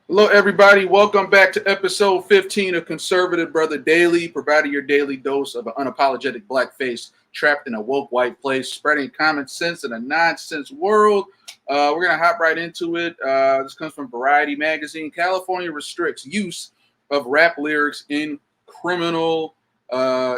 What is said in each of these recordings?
Hello, everybody. Welcome back to episode 15 of Conservative Brother Daily, providing your daily dose of an unapologetic blackface trapped in a woke white place, spreading common sense in a nonsense world. We're going to hop right into it. This comes from Variety Magazine. California restricts use of rap lyrics in criminal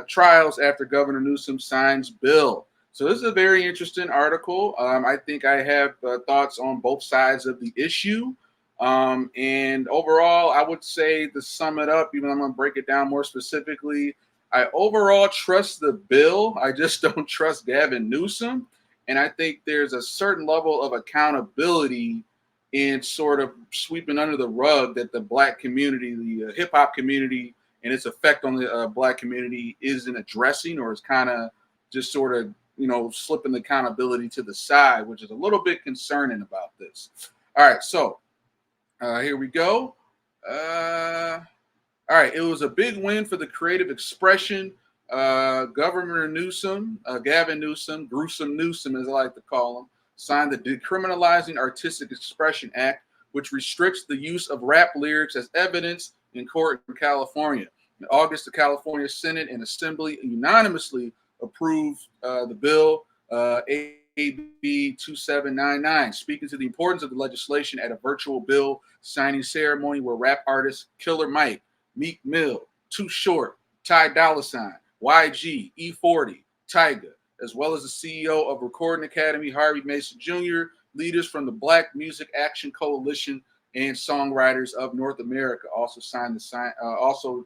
trials after Governor Newsom signs bill. So this is a very interesting article. I think I have thoughts on both sides of the issue. And overall, I would say to sum it up, even though I'm going to break it down more specifically, I overall trust the bill. I just don't trust Gavin Newsom. And I think there's a certain level of accountability in sort of sweeping under the rug that the black community, the hip hop community, and its effect on the black community isn't addressing, or is kind of just sort of, slipping the accountability to the side, which is a little bit concerning about this. All right, so here we go. All right, it was a big win for the creative expression. Governor Newsom, Gavin Newsom, Gruesome Newsom, as I like to call him, signed the Decriminalizing Artistic Expression Act, which restricts the use of rap lyrics as evidence in court in California. In August, the California Senate and Assembly unanimously approved the bill, AB 2799, speaking to the importance of the legislation at a virtual bill signing ceremony where rap artists Killer Mike, Meek Mill, Too Short, Ty Dolla $ign, YG, E40, Tyga, as well as the CEO of Recording Academy, Harvey Mason Jr., leaders from the Black Music Action Coalition, and Songwriters of North America also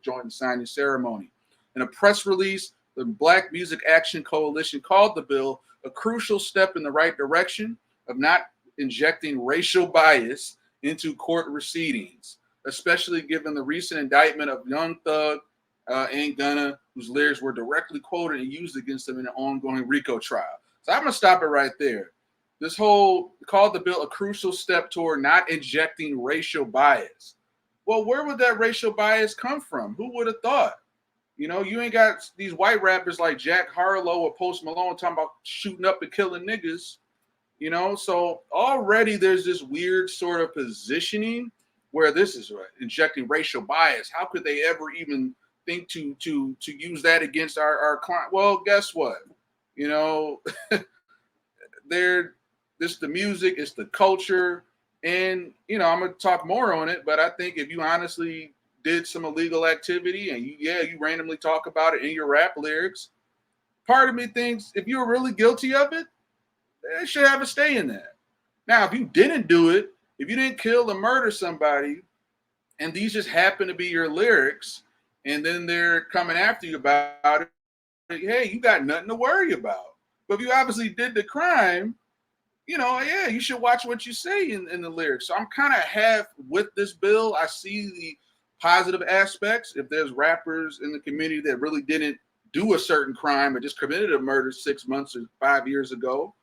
joined the signing ceremony. In a press release, the Black Music Action Coalition called the bill a crucial step in the right direction of not injecting racial bias into court proceedings, especially given the recent indictment of Young Thug and Gunna, whose lyrics were directly quoted and used against them in an ongoing RICO trial. So I'm going to stop it right there. This whole called the bill a crucial step toward not injecting racial bias. Well, where would that racial bias come from? Who would have thought? You ain't got these white rappers like Jack Harlow or Post Malone talking about shooting up and killing niggas, So already there's this weird sort of positioning where this is injecting racial bias. How could they ever even think to use that against our client? Well, guess what? This the music, it's the culture, and I'm gonna talk more on it. But I think if you honestly did some illegal activity and you randomly talk about it in your rap lyrics, part of me thinks if you're really guilty of it, it should have a stay in that. Now, if you didn't do it, if you didn't kill or murder somebody, and these just happen to be your lyrics, and then they're coming after you about it, hey, you got nothing to worry about. But if you obviously did the crime, you should watch what you say in the lyrics. So I'm kind of half with this bill. I see the positive aspects. If there's rappers in the community that really didn't do a certain crime or just committed a murder 6 months or 5 years ago,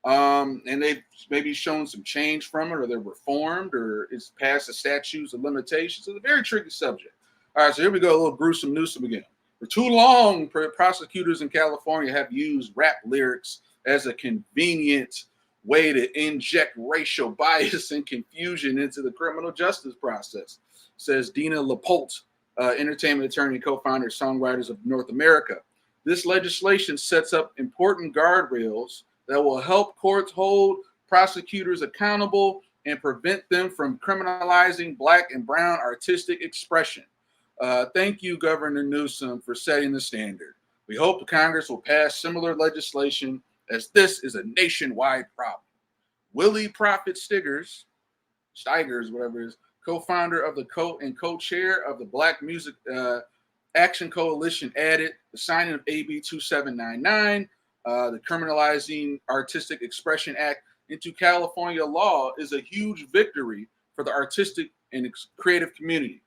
and they've maybe shown some change from it, or they're reformed, or it's past the statutes of limitations. It's a very tricky subject. All right, so here we go, a little Gruesome Newsom again. For too long, prosecutors in California have used rap lyrics as a convenient way to inject racial bias and confusion into the criminal justice process, says Dina LaPolte, entertainment attorney and co-founder of Songwriters of North America. This legislation sets up important guardrails that will help courts hold prosecutors accountable and prevent them from criminalizing Black and brown artistic expression. Thank you, Governor Newsom, for setting the standard. We hope the Congress will pass similar legislation, as this is a nationwide problem. Willie Prophet Steigers, whatever it is, co-founder of the co-chair of the Black Music Action Coalition, added the signing of AB 2799, the Criminalizing Artistic Expression Act, into California law is a huge victory for the artistic and creative community,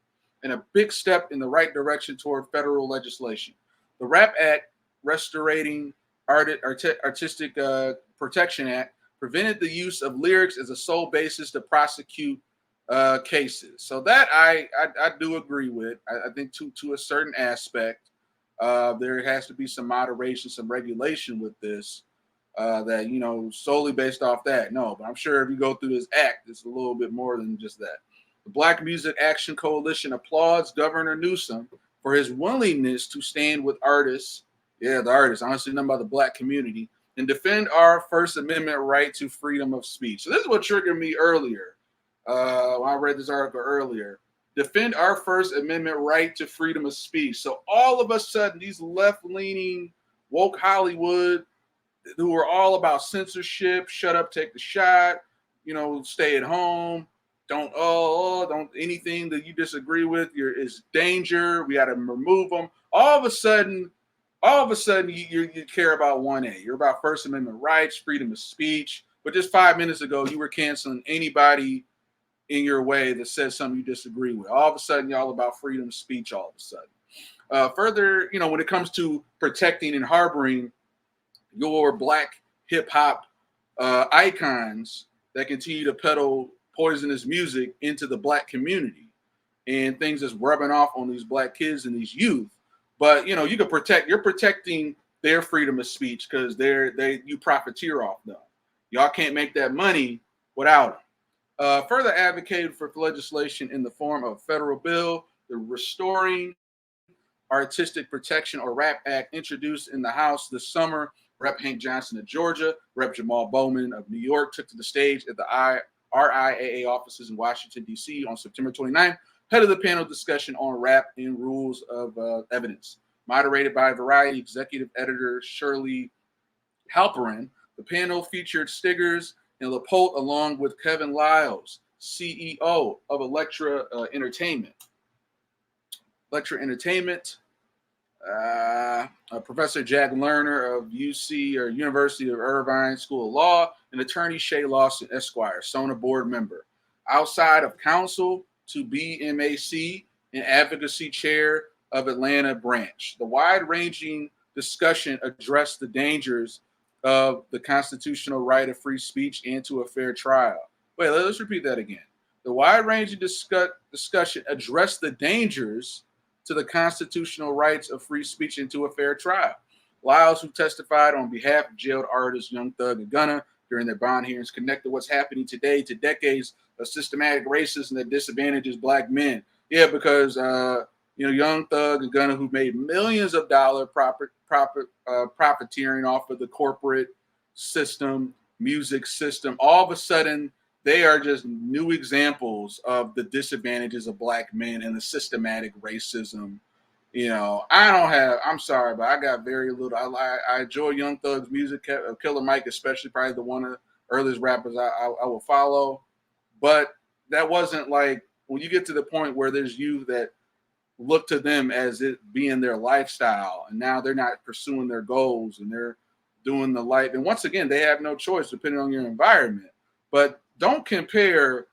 and a big step in the right direction toward federal legislation. The RAP Act, Restoring Artistic Protection Act, prevented the use of lyrics as a sole basis to prosecute cases. So that I do agree with. I think to a certain aspect, there has to be some moderation, some regulation with this. That solely based off that. No, but I'm sure if you go through this act, it's a little bit more than just that. The Black Music Action Coalition applauds Governor Newsom for his willingness to stand with artists, the artists, honestly, none about the Black community, and defend our First Amendment right to freedom of speech. So this is what triggered me earlier. When I read this article earlier. Defend our First Amendment right to freedom of speech. So all of a sudden, these left-leaning woke Hollywood, who are all about censorship, shut up, take the shot, stay at home, don't anything that you disagree with is danger. We got to remove them. All of a sudden, you care about 1A. You're about First Amendment rights, freedom of speech. But just 5 minutes ago, you were canceling anybody in your way that says something you disagree with. All of a sudden, y'all about freedom of speech. All of a sudden, further, when it comes to protecting and harboring your Black hip hop icons that continue to peddle poisonous music into the Black community and things that's rubbing off on these Black kids and these youth. But you're protecting their freedom of speech because you profiteer off them. Y'all can't make that money without them. Further advocated for legislation in the form of a federal bill, the Restoring Artistic Protection or RAP Act, introduced in the House this summer. Rep. Hank Johnson of Georgia, Rep. Jamal Bowman of New York took to the stage at the RIAA offices in Washington, D.C. on September 29th, head of the panel discussion on rap and rules of evidence. Moderated by Variety executive editor Shirley Halperin, the panel featured Stiggers and LaPolte along with Kevin Liles, CEO of Elektra Entertainment. Professor Jack Lerner of UC or University of Irvine School of Law, and attorney Shay Lawson, Esquire, SONA board member. Outside of counsel to BMAC and advocacy chair of Atlanta branch. The wide-ranging discussion addressed the dangers of the constitutional right of free speech and to a fair trial. Wait, let's repeat that again. The wide-ranging discussion addressed the dangers to the constitutional rights of free speech and to a fair trial. Liles, who testified on behalf of jailed artists Young Thug and Gunna during their bond hearings, connected what's happening today to decades of systematic racism that disadvantages Black men. Yeah, because Young Thug and Gunna, who made millions of dollars profiteering off of the corporate system, music system, all of a sudden they are just new examples of the disadvantages of Black men and the systematic racism. I'm sorry, but I got very little. I enjoy Young Thug's music, Killer Mike, especially probably the one of the earliest rappers I will follow. But that wasn't like when you get to the point where there's youth that look to them as it being their lifestyle, and now they're not pursuing their goals and they're doing the life. And once again, they have no choice depending on your environment. But don't compare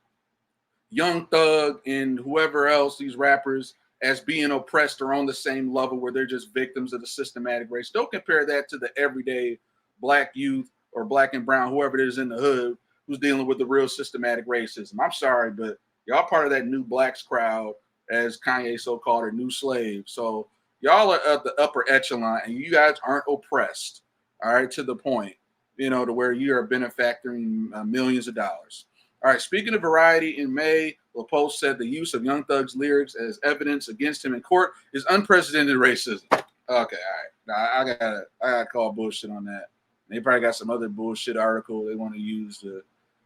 Young Thug and whoever else, these rappers, as being oppressed or on the same level where they're just victims of the systematic race. Don't compare that to the everyday Black youth or Black and brown, whoever it is in the hood, who's dealing with the real systematic racism. I'm sorry, but y'all part of that new Blacks crowd, as Kanye so-called, a new slave. So y'all are at the upper echelon and you guys aren't oppressed, all right, to the point, to where you are benefactoring millions of dollars. All right, speaking of Variety, in May, LaPoste said the use of Young Thug's lyrics as evidence against him in court is unprecedented racism. Okay, all right. Now, I gotta call bullshit on that. They probably got some other bullshit article they want to use to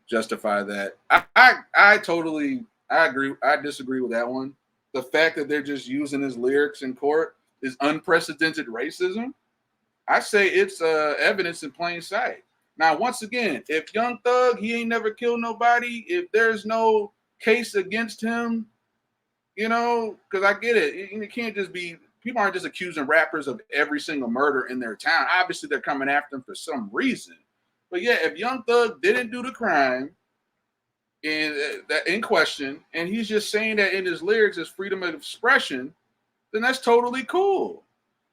justify that. I totally agree. I disagree with that one. The fact that they're just using his lyrics in court is unprecedented racism. I say it's evidence in plain sight. Now, once again, if Young Thug, he ain't never killed nobody, if there's no case against him, because I get it. It can't just be, people aren't just accusing rappers of every single murder in their town. Obviously, they're coming after them for some reason. But yeah, if Young Thug didn't do the crime in question, and he's just saying that in his lyrics as freedom of expression, then that's totally cool.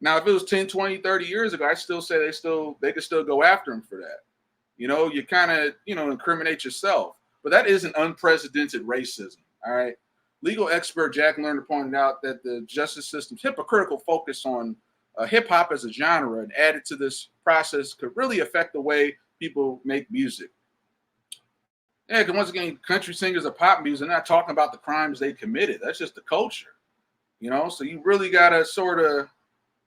Now, if it was 10, 20, 30 years ago, I still say they could still go after him for that. You kind of, incriminate yourself. But that isn't unprecedented racism, all right? Legal expert Jack Lerner pointed out that the justice system's hypocritical focus on hip-hop as a genre and added to this process could really affect the way people make music. Yeah, because once again, country singers or pop music, they're not talking about the crimes they committed. That's just the culture, So you really gotta sort of.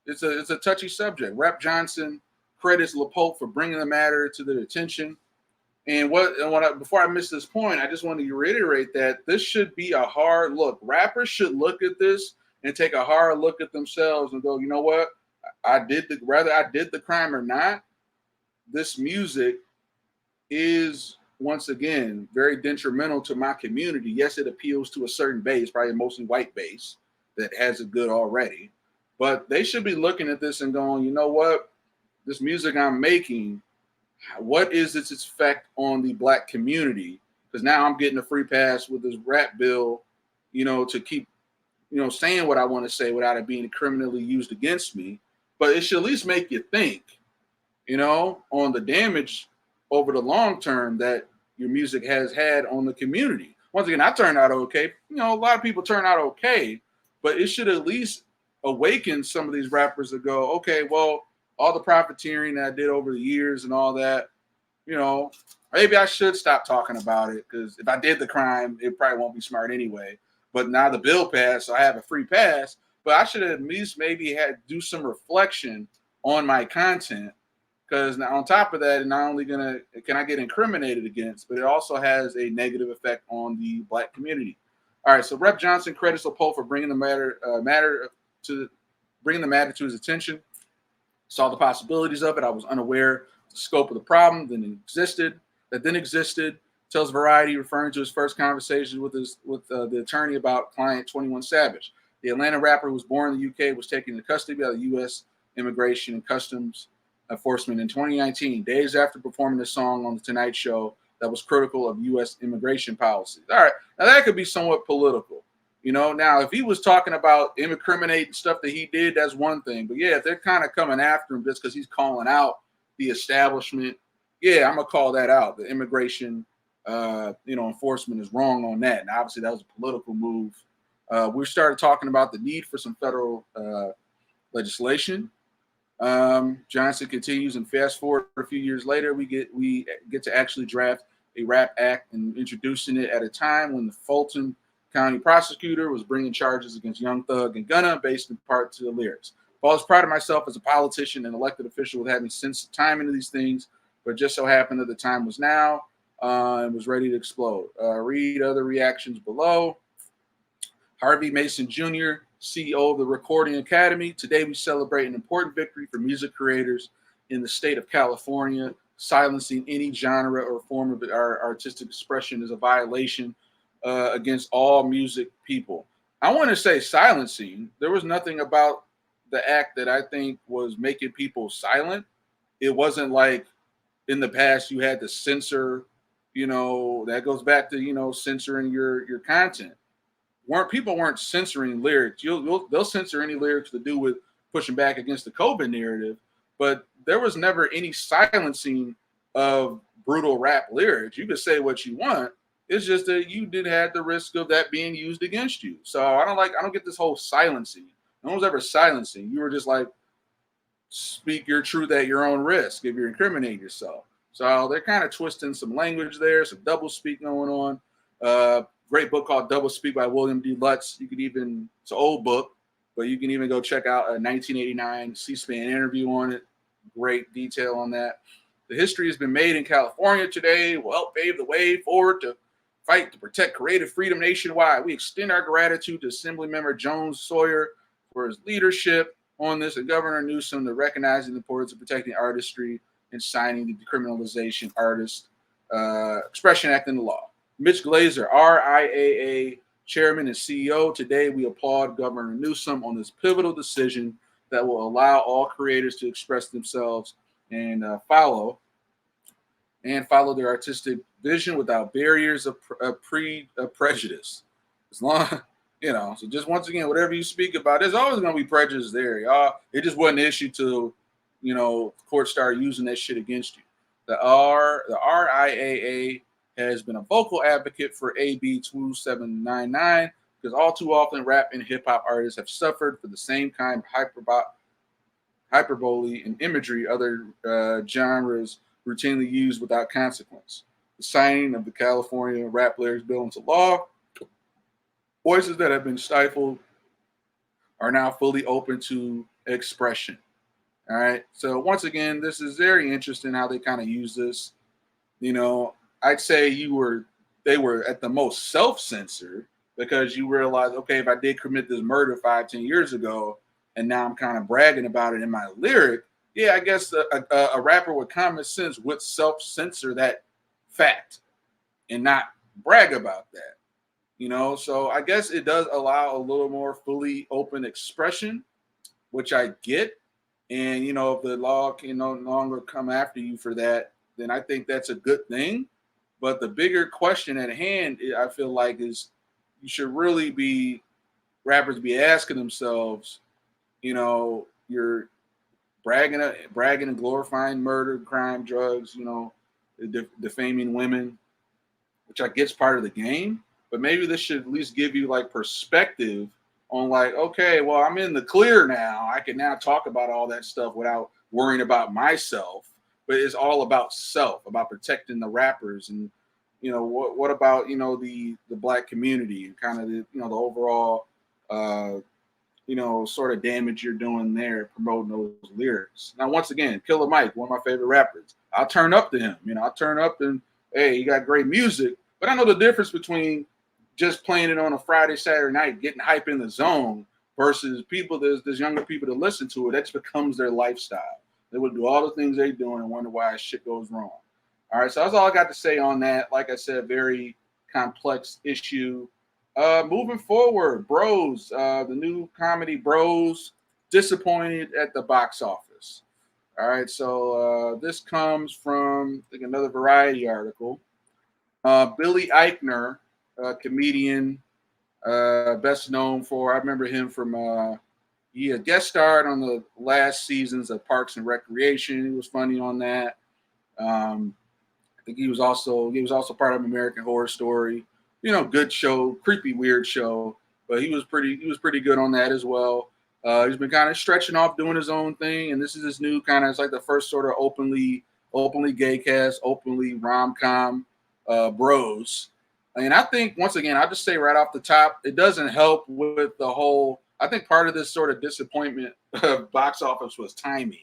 It's a touchy subject. Rep. Johnson credits LaPolt for bringing the matter to their attention. And before I miss this point, I just want to reiterate that this should be a hard look. Rappers should look at this and take a hard look at themselves and go, you know what? Whether I did the crime or not, this music is once again very detrimental to my community. Yes, it appeals to a certain base, probably a mostly white base that has it good already. But they should be looking at this and going, you know what? This music I'm making, what is its effect on the black community? Because now I'm getting a free pass with this rap bill, to keep, saying what I want to say without it being criminally used against me. But it should at least make you think, on the damage over the long term that your music has had on the community. Once again, I turned out okay. A lot of people turn out okay, but it should at least awaken some of these rappers to go, okay, well, all the profiteering that I did over the years and all that, maybe I should stop talking about it, because if I did the crime, it probably won't be smart anyway. But now the bill passed, so I have a free pass. But I should at least maybe do some reflection on my content, because now on top of that, not only can I get incriminated against, but it also has a negative effect on the black community. All right, so Rep. Johnson credits LaPolt for bringing the matter to his attention. Saw the possibilities of it. I was unaware of the scope of the problem that then existed. Tells Variety, referring to his first conversation with the attorney about client 21 Savage. The Atlanta rapper who was born in the UK was taken into custody by the U.S. Immigration and Customs Enforcement in 2019, days after performing a song on The Tonight Show that was critical of U.S. immigration policies. All right, now that could be somewhat political. Now if he was talking about incriminating stuff that he did, that's one thing. But yeah, if they're kind of coming after him just because he's calling out the establishment, yeah, I'm gonna call that out. The immigration, enforcement is wrong on that. And obviously that was a political move. We started talking about the need for some federal legislation. Johnson continues, and fast forward a few years later, we get to actually draft a rap act and introducing it at a time when the Fulton County prosecutor was bringing charges against Young Thug and Gunna based in part to the lyrics. I was proud of myself as a politician and elected official with having since time into these things, but just so happened that the time was now and was ready to explode. Read other reactions below. Harvey Mason Jr., CEO of the Recording Academy. Today we celebrate an important victory for music creators in the state of California. Silencing any genre or form of our artistic expression is a violation against all music people. I want to say silencing. There was nothing about the act that I think was making people silent. It wasn't like in the past you had to censor, that goes back to, censoring your content. People weren't censoring lyrics. They'll censor any lyrics to do with pushing back against the COVID narrative, but there was never any silencing of brutal rap lyrics. You could say what you want. It's just that you did have the risk of that being used against you. So I don't get this whole silencing. No one's ever silencing. You were just like, speak your truth at your own risk if you're incriminating yourself. So they're kind of twisting some language there, some double speak going on. Great book called Double Speak by William D. Lutz. It's an old book, but you can even go check out a 1989 C-SPAN interview on it. Great detail on that. The history has been made in California today. Will help pave the way forward to fight to protect creative freedom nationwide. We extend our gratitude to Assemblymember Jones Sawyer for his leadership on this, and Governor Newsom to recognizing the importance of protecting artistry and signing the Decriminalization Artist Expression Act into law. Mitch Glazer, RIAA Chairman and CEO. Today, we applaud Governor Newsom on this pivotal decision that will allow all creators to express themselves and follow their artistic vision without barriers of prejudice. As long, so just once again, whatever you speak about, there's always going to be prejudice there, y'all. It just wasn't an issue till, courts started using that shit against you. The RIAA has been a vocal advocate for AB 2799 because all too often rap and hip hop artists have suffered for the same kind of hyperbole and imagery other genres routinely use without consequence. the signing of the California Rap Lyrics Bill into law. Voices that have been stifled are now fully open to expression. All right. So once again, this is very interesting how they kind of use this. I'd say they were at the most self-censored because you realize, okay, if I did commit this murder 5-10 years ago, and now I'm kind of bragging about it in my lyric, yeah, I guess a rapper with common sense would self-censor that fact and not brag about that. So I guess it does allow a little more fully open expression, which I get. And, if the law can no longer come after you for that, then I think that's a good thing. But the bigger question at hand, I feel like, is you should really rappers be asking themselves, you're bragging and glorifying murder, crime, drugs, defaming women, which I guess part of the game. But maybe this should at least give you like perspective on like, okay, well, I'm in the clear now. I can now talk about all that stuff without worrying about myself. But it's all about self, about protecting the rappers, and what about the black community and kind of the overall sort of damage you're doing there promoting those lyrics. Now, once again, Killer Mike, one of my favorite rappers. I'll turn up to him. I'll turn up and hey, he got great music. But I know the difference between just playing it on a Friday, Saturday night, getting hype in the zone versus people, there's younger people that listen to it. That just becomes their lifestyle. They would do all the things they do and wonder why shit goes wrong. All right, so that's all I got to say on that. Like I said, very complex issue. Moving forward, Bros, the new comedy Bros, disappointed at the box office. All right, so this comes from, I think, another Variety article. Billy Eichner, comedian, best known for, I remember him from, he had guest starred on the last seasons of Parks and Recreation. He was funny on that. I think he was also part of American Horror Story. Good show, creepy, weird show, but he was pretty good on that as well. He's been kind of stretching off, doing his own thing, and this is his new kind of, it's like the first sort of openly gay cast, openly rom-com Bros. And I think, once again, I'll just say right off the top, it doesn't help with the whole, I think part of this sort of disappointment of box office was timing.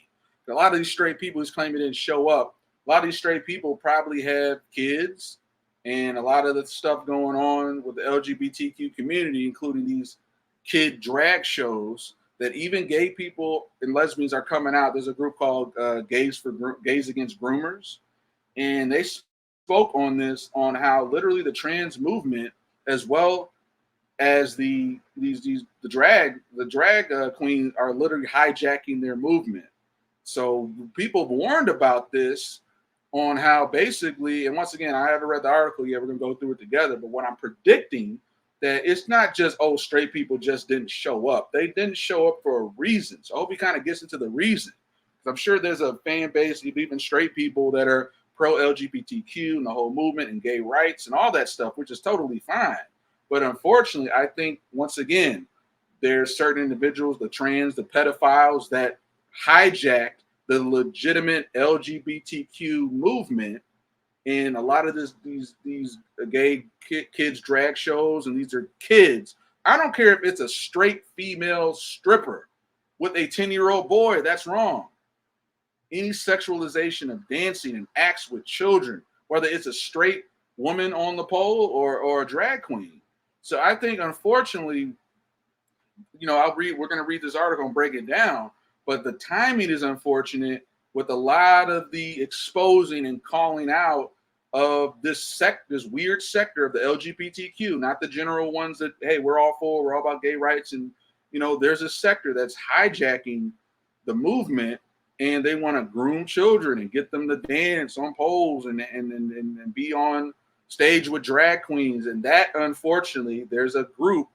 A lot of these straight people who's claiming didn't show up, a lot of these straight people probably have kids, and a lot of the stuff going on with the LGBTQ community, including these kid drag shows, that even gay people and lesbians are coming out. There's a group called Gays Against Groomers, and they spoke on this, on how literally the trans movement, as well as the drag queens, are literally hijacking their movement. So people warned about this, on how basically, and once again, I haven't read the article yet, we're gonna go through it together, but what I'm predicting, that it's not just, oh, straight people just didn't show up. They didn't show up for a reason. So I hope he kind of gets into the reason. I'm sure there's a fan base of even straight people that are pro-LGBTQ and the whole movement and gay rights and all that stuff, which is totally fine. But unfortunately, I think, once again, there's certain individuals, the trans, the pedophiles, that hijacked the legitimate LGBTQ movement, and a lot of these gay kids drag shows, and these are kids. I don't care if it's a straight female stripper with a 10-year-old boy, that's wrong. Any sexualization of dancing and acts with children, whether it's a straight woman on the pole or a drag queen. So I think, unfortunately, we're going to read this article and break it down, but the timing is unfortunate with a lot of the exposing and calling out of this weird sector of the LGBTQ, not the general ones that, hey, we're all about gay rights. And, there's a sector that's hijacking the movement, and they want to groom children and get them to dance on poles and be on stage with drag queens. And that, unfortunately, there's a group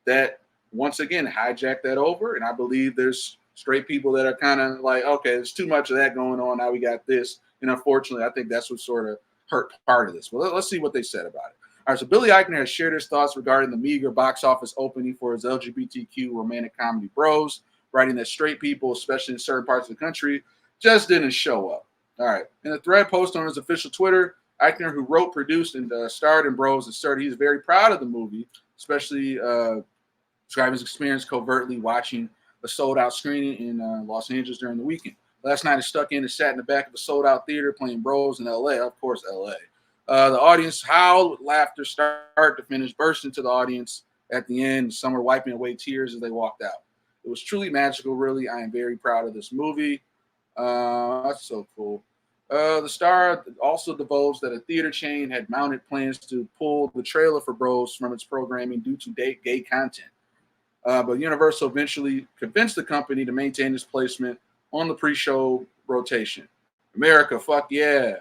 that, once again, hijacked that over. And I believe there's straight people that are kind of like, okay, there's too much of that going on. Now we got this. And unfortunately, I think that's what sort of hurt part of this. Well, let's see what they said about it. All right, so Billy Eichner has shared his thoughts regarding the meager box office opening for his LGBTQ romantic comedy Bros, writing that straight people, especially in certain parts of the country, just didn't show up. All right. In a thread post on his official Twitter, Eichner, who wrote, produced, and starred in Bros, and started, he's very proud of the movie, especially describing his experience covertly watching a sold-out screening in Los Angeles during the weekend. Last night, I stuck in and sat in the back of a sold-out theater playing Bros in L.A., of course, L.A. The audience howled with laughter, start to finish, burst into the audience at the end. Some were wiping away tears as they walked out. It was truly magical, really. I am very proud of this movie. That's so cool. The Star also divulged that a theater chain had mounted plans to pull the trailer for Bros from its programming due to gay content. But Universal eventually convinced the company to maintain its placement on the pre-show rotation. America, fuck yeah,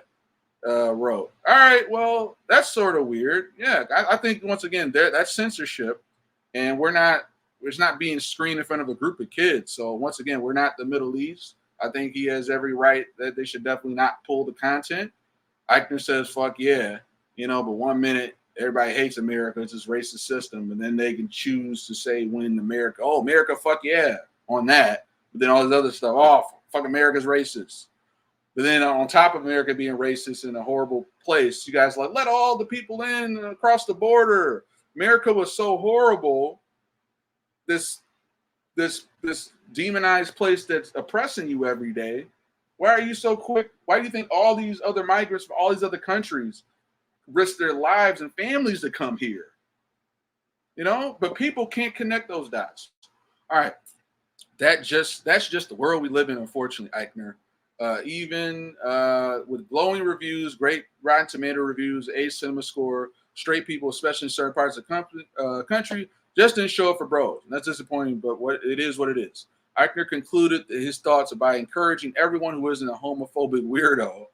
wrote. All right, well, that's sort of weird. Yeah, I think, once again, that's censorship, and it's not being screened in front of a group of kids. So, once again, we're not the Middle East. I think he has every right that they should definitely not pull the content. Eichner says, fuck yeah, but 1 minute, everybody hates America. It's this racist system. And then they can choose to say when America, oh, America, fuck yeah, on that. But then all this other stuff, oh, fuck, America's racist. But then on top of America being racist in a horrible place, you guys let all the people in across the border. America was so horrible. This demonized place that's oppressing you every day. Why are you so quick? Why do you think all these other migrants from all these other countries risk their lives and families to come here? But people can't connect those dots. All right. That's just the world we live in, unfortunately, Eichner. Even with glowing reviews, great Rotten Tomato reviews, A cinema score, straight people, especially in certain parts of the country, just didn't show up for Bros. And that's disappointing, but what it is. Eichner concluded his thoughts by encouraging everyone who isn't a homophobic weirdo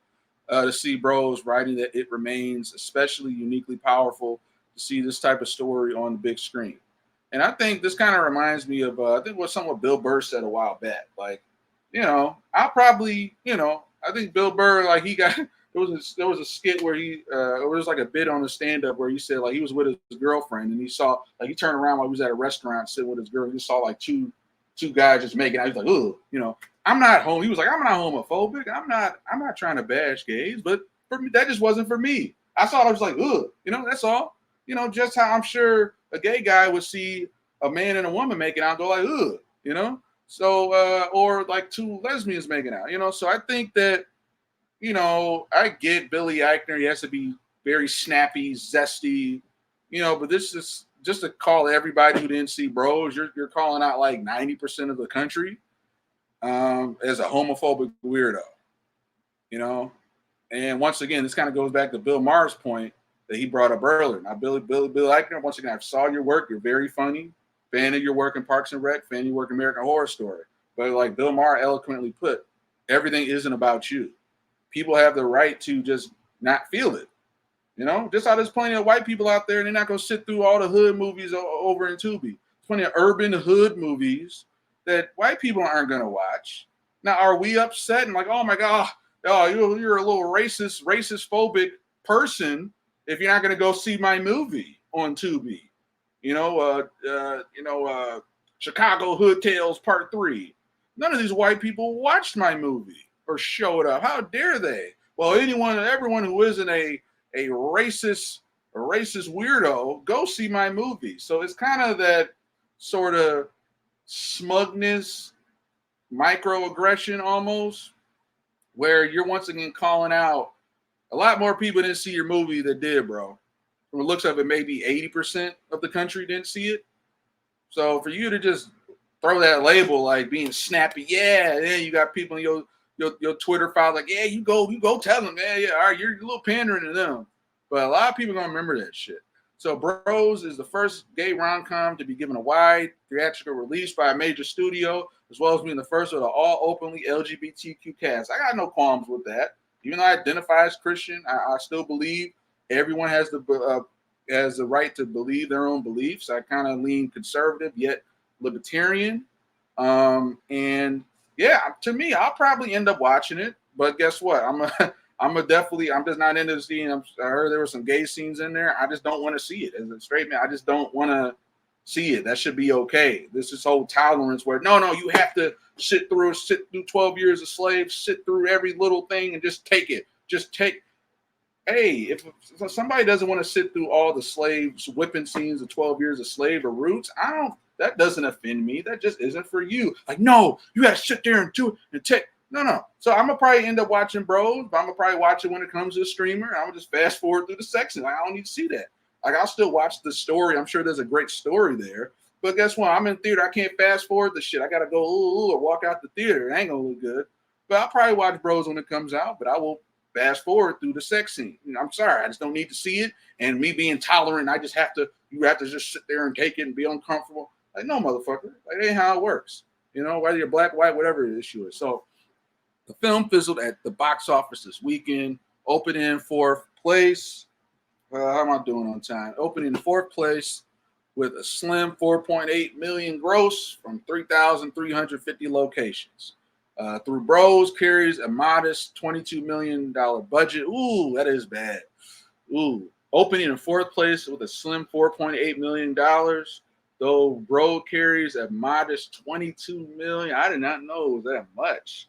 to see Bros, writing that it remains especially uniquely powerful to see this type of story on the big screen. And I think this kind of reminds me of, I think it was something what Bill Burr said a while back. Like, I'll probably, I think Bill Burr, like, he got, there was a skit where it was like a bit on the stand-up where he said, like, he was with his girlfriend and he saw, like, he turned around while he was at a restaurant sitting with his girl. He saw, like, two guys just making out. He's like, ugh, I'm not he was like, I'm not homophobic. I'm not trying to bash gays, but for me, that just wasn't for me. I saw it, I was like, ugh, that's all. Just how I'm sure a gay guy would see a man and a woman making out and go like, ugh, So, or like two lesbians making out, So I think that, I get Billy Eichner. He has to be very snappy, zesty, but this is just to call everybody who didn't see Bros. You're calling out like 90% of the country as a homophobic weirdo, And once again, this kind of goes back to Bill Maher's point that he brought up earlier. Now, Bill Eichner, once again, I saw your work. You're very funny. Fan of your work in Parks and Rec. Fan of your work in American Horror Story. But like Bill Maher eloquently put, everything isn't about you. People have the right to just not feel it. Just how there's plenty of white people out there and they're not going to sit through all the hood movies over in Tubi. There's plenty of urban hood movies that white people aren't going to watch. Now, are we upset and like, oh my God, you're a little racist phobic person if you're not going to go see my movie on Tubi? Chicago Hood Tales Part 3. None of these white people watched my movie or showed up. How dare they? Well, everyone who isn't a racist weirdo, go see my movie. So it's kind of that sort of smugness, microaggression almost, where you're once again calling out a lot more people didn't see your movie that did, bro. From the looks of it, maybe 80% of the country didn't see it. So for you to just throw that label like being snappy, yeah, you got people in your Twitter file like, yeah, you go tell them, yeah, all right, you're a little pandering to them. But a lot of people gonna remember that shit. So Bros is the first gay rom-com to be given a wide theatrical release by a major studio, as well as being the first of the all openly LGBTQ cast. I got no qualms with that. Even though I identify as Christian, I still believe everyone has the right to believe their own beliefs. I kind of lean conservative yet libertarian. And yeah, to me, I'll probably end up watching it. But guess what? I'm just not into the scene. I heard there were some gay scenes in there. I just don't want to see it as a straight man. I just don't want to see it. That should be okay. This is whole tolerance where no, you have to sit through 12 years of slave, sit through every little thing and just take it. hey, if somebody doesn't want to sit through all the slaves whipping scenes of 12 years of slave or roots, that doesn't offend me. That just isn't for you. Like, no, you got to sit there and do it and take. No. So I'm gonna probably end up watching Bros, but I'm gonna probably watch it when it comes to a streamer. I'm gonna just fast forward through the section. Like, I don't need to see that. Like, I'll still watch the story. I'm sure there's a great story there. But guess what? I'm in theater. I can't fast forward the shit. I gotta go or walk out the theater. It ain't gonna look good. But I'll probably watch Bros when it comes out. But I will fast forward through the sex scene. I'm sorry, I just don't need to see it. And me being tolerant, you have to just sit there and take it and be uncomfortable. Like, no, motherfucker. Like, that ain't how it works. Whether you're black, white, whatever the issue is. So the film fizzled at the box office this weekend, opening in fourth place. How am I doing on time? Opening in fourth place with a slim 4.8 million gross from 3,350 locations. Through Bros carries a modest $22 million budget. Ooh, that is bad. Ooh, opening in fourth place with a slim $4.8 million, though Bro carries a modest $22 million. I did not know it was that much.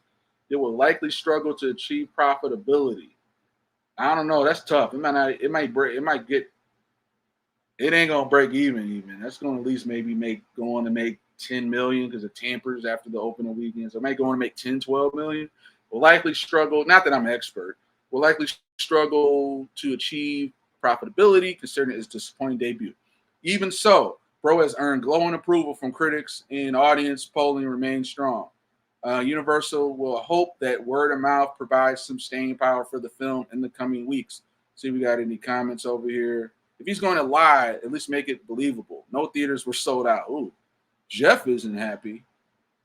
It will likely struggle to achieve profitability. I don't know. That's tough. It ain't gonna break even. That's gonna at least maybe make 10 million because it tampers after the opening weekend. So it might go on to make 10, 12 million. Will likely struggle, not that I'm an expert, will likely struggle to achieve profitability considering its disappointing debut. Even so, Bro has earned glowing approval from critics and audience polling remains strong. Universal will hope that word of mouth provides some staying power for the film in the coming weeks. See if we got any comments over here. If he's going to lie, at least make it believable. No theaters were sold out. Ooh. Jeff isn't happy.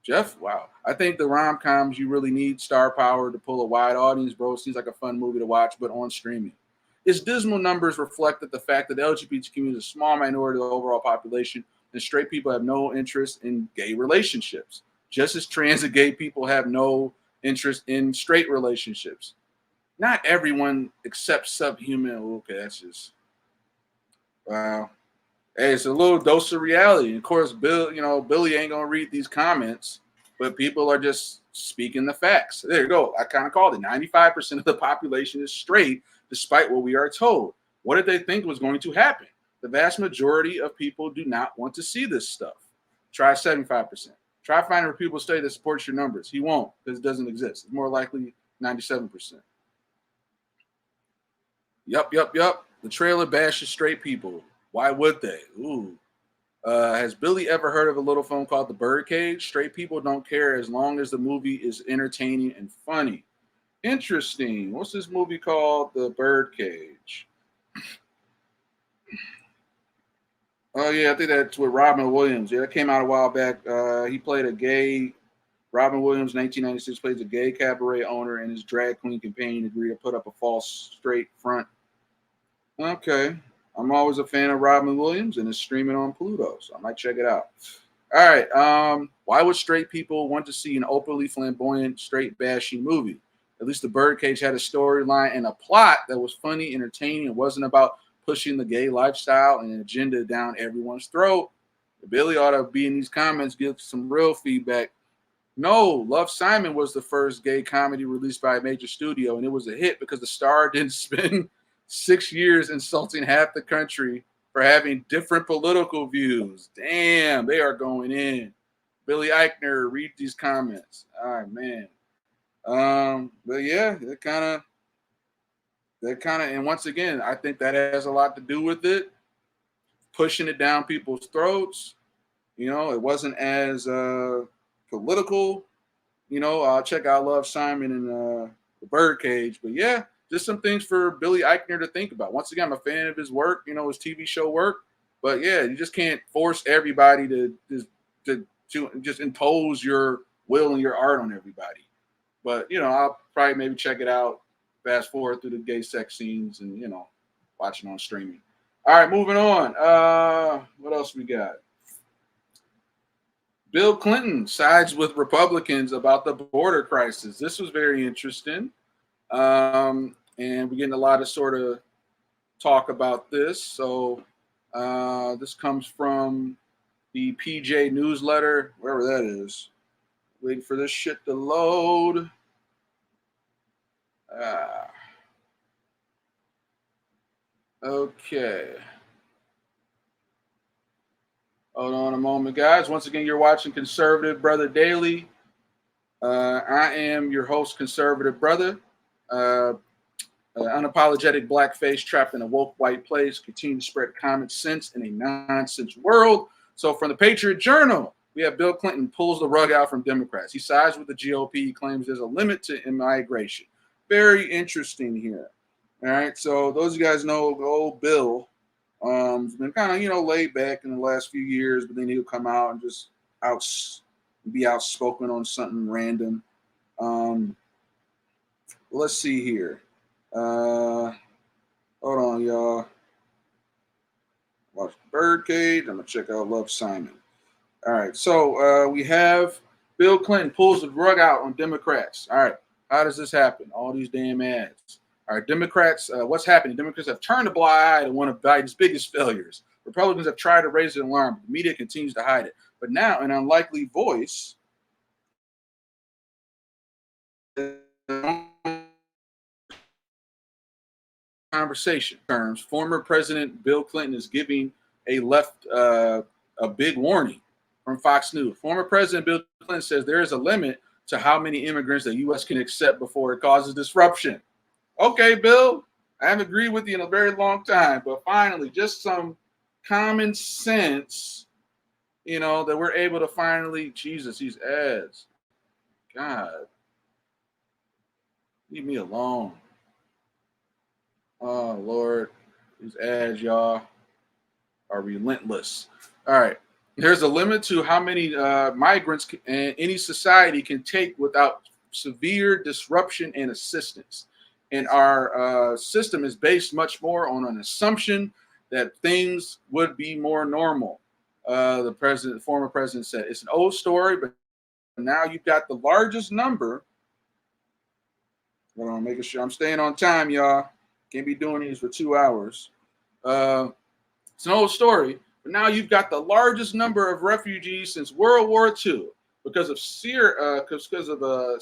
Jeff, wow. I think the rom-coms, you really need star power to pull a wide audience, bro. Seems like a fun movie to watch, but on streaming. Its dismal numbers reflect the fact that the LGBT community is a small minority of the overall population, and straight people have no interest in gay relationships, just as trans and gay people have no interest in straight relationships. Not everyone except subhuman. Okay, that's just, wow. Hey, it's a little dose of reality. Of course, Billy ain't gonna read these comments, but people are just speaking the facts. There you go. I kind of called it. 95% of the population is straight, despite what we are told. What did they think was going to happen? The vast majority of people do not want to see this stuff. Try 75%. Try finding where people say that supports your numbers. He won't, because it doesn't exist. It's more likely 97%. Yup. The trailer bashes straight people. Why would they? Ooh. Has Billy ever heard of a little film called The Birdcage? Straight people don't care as long as the movie is entertaining and funny. Interesting. What's this movie called? The Birdcage. Oh, yeah, I think that's with Robin Williams. Yeah, that came out a while back. He played a gay, Robin Williams, 1996, plays a gay cabaret owner, and his drag queen companion agree to put up a false straight front. Okay. I'm always a fan of Robin Williams, and it's streaming on Pluto, so I might check it out. All right. Why would straight people want to see an openly flamboyant, straight bashing movie? At least The Birdcage had a storyline and a plot that was funny, entertaining, and wasn't about pushing the gay lifestyle and an agenda down everyone's throat. Billy ought to be in these comments, give some real feedback. No, Love, Simon was the first gay comedy released by a major studio, and it was a hit because the star didn't spend 6 years insulting half the country for having different political views. Damn, they are going in. Billy Eichner, read these comments. All right, man. But yeah, that kind of, and once again, I think that has a lot to do with it, pushing it down people's throats. It wasn't as political. I'll check out Love, Simon and The Birdcage. But yeah, just some things for Billy Eichner to think about. Once again, I'm a fan of his work, his TV show work. But yeah, you just can't force everybody to just impose your will and your art on everybody. But I'll probably maybe check it out, fast forward through the gay sex scenes, and watch it on streaming. All right, moving on. What else we got? Bill Clinton sides with Republicans about the border crisis. This was very interesting. And we're getting a lot of sort of talk about this. So this comes from the PJ newsletter, wherever that is. Waiting for this shit to load. Okay. Hold on a moment, guys. Once again, you're watching Conservative Brother Daily. I am your host, Conservative Brother. Unapologetic blackface trapped in a woke white place, continue to spread common sense in a nonsense world. So from the Patriot Journal, we have Bill Clinton pulls the rug out from Democrats. He sides with the GOP. He claims there's a limit to immigration. Very interesting here. All right, so those of you guys know old Bill has been kind of, laid back in the last few years, but then he'll come out and just be outspoken on something random. Let's see here. Hold on, y'all. Watch Birdcage. I'm gonna check out Love Simon. All right, so we have Bill Clinton pulls the rug out on Democrats. All right, how does this happen? All these damn ads. All right, Democrats, what's happening? Democrats have turned a blind eye to one of Biden's biggest failures. Republicans have tried to raise an alarm, but the media continues to hide it. But now, an unlikely voice conversation terms, former President Bill Clinton is giving a big warning from Fox News. Former President Bill Clinton says there is a limit to how many immigrants the U.S. can accept before it causes disruption. Okay, Bill, I haven't agreed with you in a very long time, but finally, just some common sense, that we're able to finally, Jesus, these ads. God, leave me alone. Oh, Lord, these ads, y'all, are relentless. All right. There's a limit to how many migrants any society can take without severe disruption and assistance. And our system is based much more on an assumption that things would be more normal. The former president said, it's an old story, but now you've got the largest number. Hold on, making sure I'm staying on time, y'all. Can't be doing these for 2 hours. It's an old story, but now you've got the largest number of refugees since World War II because of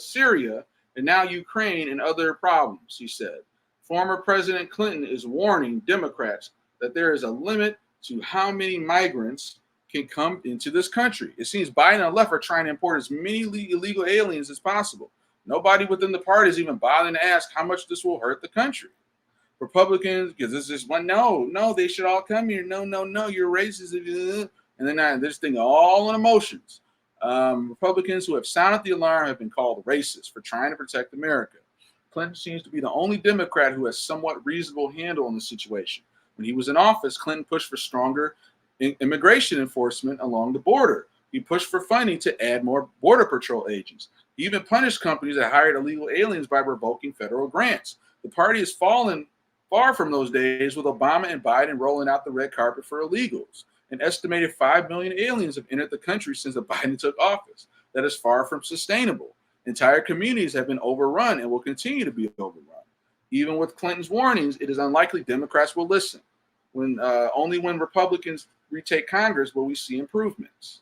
Syria, and now Ukraine and other problems, he said. Former President Clinton is warning Democrats that there is a limit to how many migrants can come into this country. It seems Biden and the left are trying to import as many illegal aliens as possible. Nobody within the party is even bothering to ask how much this will hurt the country. Republicans, because this is one, no, they should all come here. No, you're racist. And then they're just thinking all on emotions. Republicans who have sounded the alarm have been called racist for trying to protect America. Clinton seems to be the only Democrat who has somewhat reasonable handle on the situation. When he was in office, Clinton pushed for stronger immigration enforcement along the border. He pushed for funding to add more Border Patrol agents. He even punished companies that hired illegal aliens by revoking federal grants. The party has fallen far from those days, with Obama and Biden rolling out the red carpet for illegals. An estimated 5 million aliens have entered the country since Biden took office. That is far from sustainable. Entire communities have been overrun and will continue to be overrun. Even with Clinton's warnings, it is unlikely Democrats will listen. Only when Republicans retake Congress will we see improvements.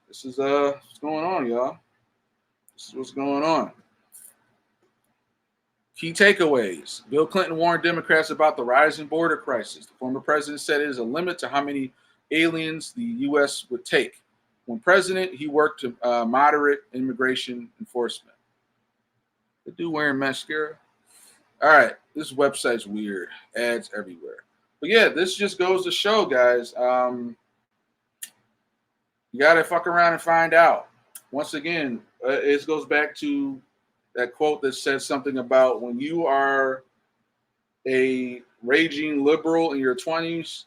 This is what's going on, y'all. This is what's going on. Key takeaways. Bill Clinton warned Democrats about the rising border crisis. The former president said it is a limit to how many aliens the U.S. would take. When president, he worked to moderate immigration enforcement. The dude wearing mascara. All right, this website's weird. Ads everywhere. But yeah, this just goes to show, guys, you got to fuck around and find out. Once again, it goes back to that quote that says something about when you are a raging liberal in your 20s,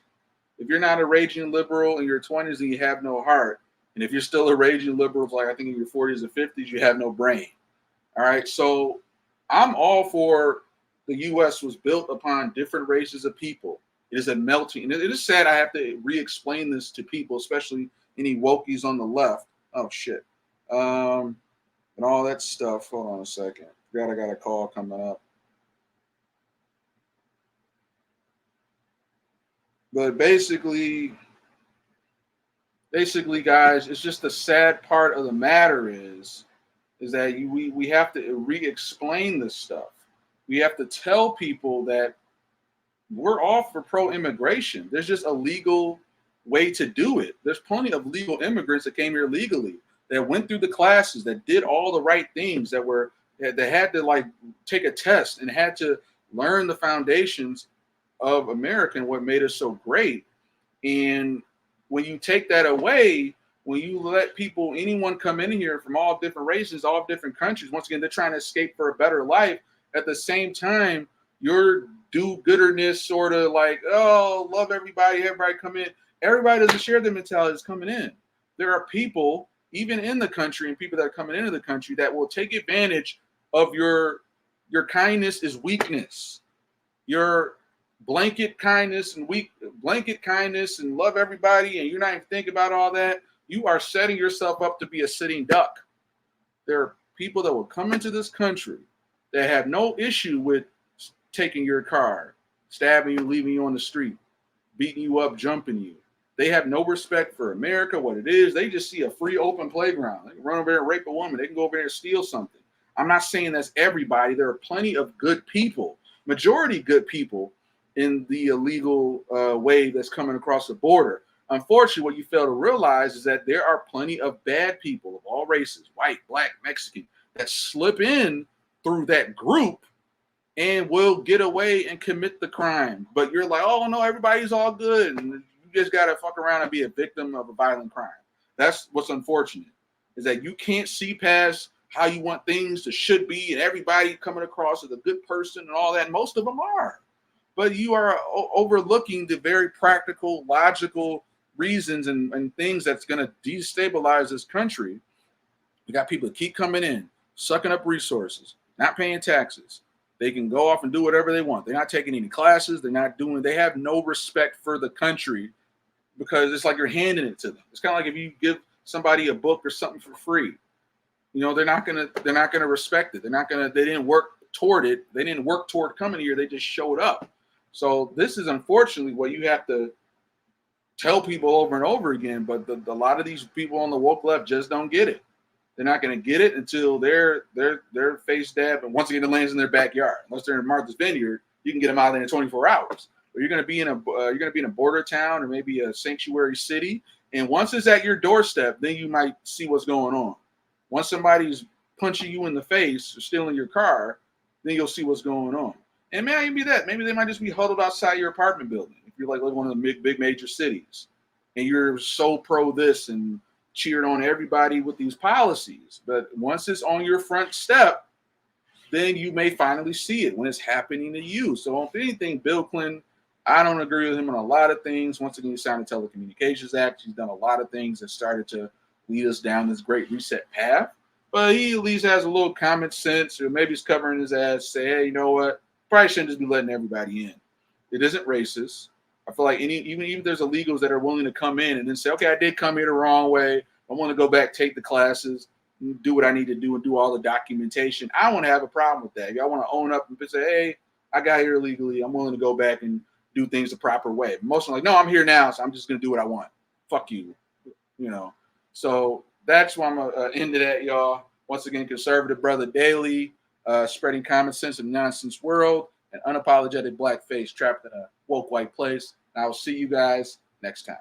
if you're not a raging liberal in your 20s, then you have no heart. And if you're still a raging liberal, like I think in your 40s or 50s, you have no brain. All right. So I'm all for the U.S. was built upon different races of people. It is a melting. And it is sad I have to re-explain this to people, especially any wokies on the left. Oh, shit. And all that stuff. Hold on a second. I got a call coming up. But basically, guys, it's just the sad part of the matter is that we have to re-explain this stuff. We have to tell people that we're all for pro-immigration. There's just a legal way to do it. There's plenty of legal immigrants that came here legally, that went through the classes, that did all the right things, that had to like take a test and had to learn the foundations of America and what made us so great. And when you take that away, when you let anyone come in here from all different races, all different countries, once again, they're trying to escape for a better life. At the same time, your do-gooderness sort of like, oh, love everybody come in. Everybody doesn't share the mentality that's coming in. There are people, even in the country, and people that are coming into the country that will take advantage of your kindness is weakness. Your blanket kindness and love everybody, and you're not even thinking about all that. You are setting yourself up to be a sitting duck. There are people that will come into this country that have no issue with taking your car, stabbing you, leaving you on the street, beating you up, jumping you. They have no respect for America, what it is. They just see a free open playground. They can run over there and rape a woman. They can go over there and steal something. I'm not saying that's everybody. There are plenty of good people, majority good people in the illegal wave that's coming across the border. Unfortunately, what you fail to realize is that there are plenty of bad people of all races, white, black, Mexican, that slip in through that group and will get away and commit the crime. But you're like, oh, no, everybody's all good. And you just got to fuck around and be a victim of a violent crime. That's what's unfortunate, is that you can't see past how you want things to should be and everybody coming across as a good person and all that. And most of them are. But you are overlooking the very practical, logical reasons and things that's going to destabilize this country. You got people that keep coming in, sucking up resources, not paying taxes. They can go off and do whatever they want. They're not taking any classes. They have no respect for the country, because it's like you're handing it to them. It's kind of like if you give somebody a book or something for free. You know, they're not gonna respect it. They didn't work toward it. They didn't work toward coming here. They just showed up. So this is unfortunately what you have to tell people over and over again. But a lot of these people on the woke left just don't get it. They're not going to get it until they're face dab, and once again it lands in their backyard. Unless they're in Martha's Vineyard, you can get them out there in 24 hours. But you're going to be in a border town or maybe a sanctuary city, and once it's at your doorstep, then you might see what's going on. Once somebody's punching you in the face or stealing your car, then you'll see what's going on. And it may not even be that. Maybe they might just be huddled outside your apartment building. If you're like one of the big major cities, and you're so pro this and cheered on everybody with these policies. But once it's on your front step, then you may finally see it when it's happening to you. So if anything, Bill Clinton, I don't agree with him on a lot of things. Once again, he signed the Telecommunications Act. He's done a lot of things that started to lead us down this great reset path. But he at least has a little common sense, or maybe he's covering his ass, say, hey, you know what? Probably shouldn't just be letting everybody in. It isn't racist. I feel like even if there's illegals that are willing to come in and then say, okay, I did come here the wrong way. I want to go back, take the classes, do what I need to do, and do all the documentation. I want to have a problem with that. If I want to own up and say, hey, I got here illegally. I'm willing to go back and do things the proper way. But most of them are like, no, I'm here now, so I'm just going to do what I want. Fuck you. You know. So that's why I'm going to end it at, y'all. Once again, Conservative Brother Daily, spreading common sense in a nonsense world, and unapologetic black face trapped in a woke white place. And I will see you guys next time.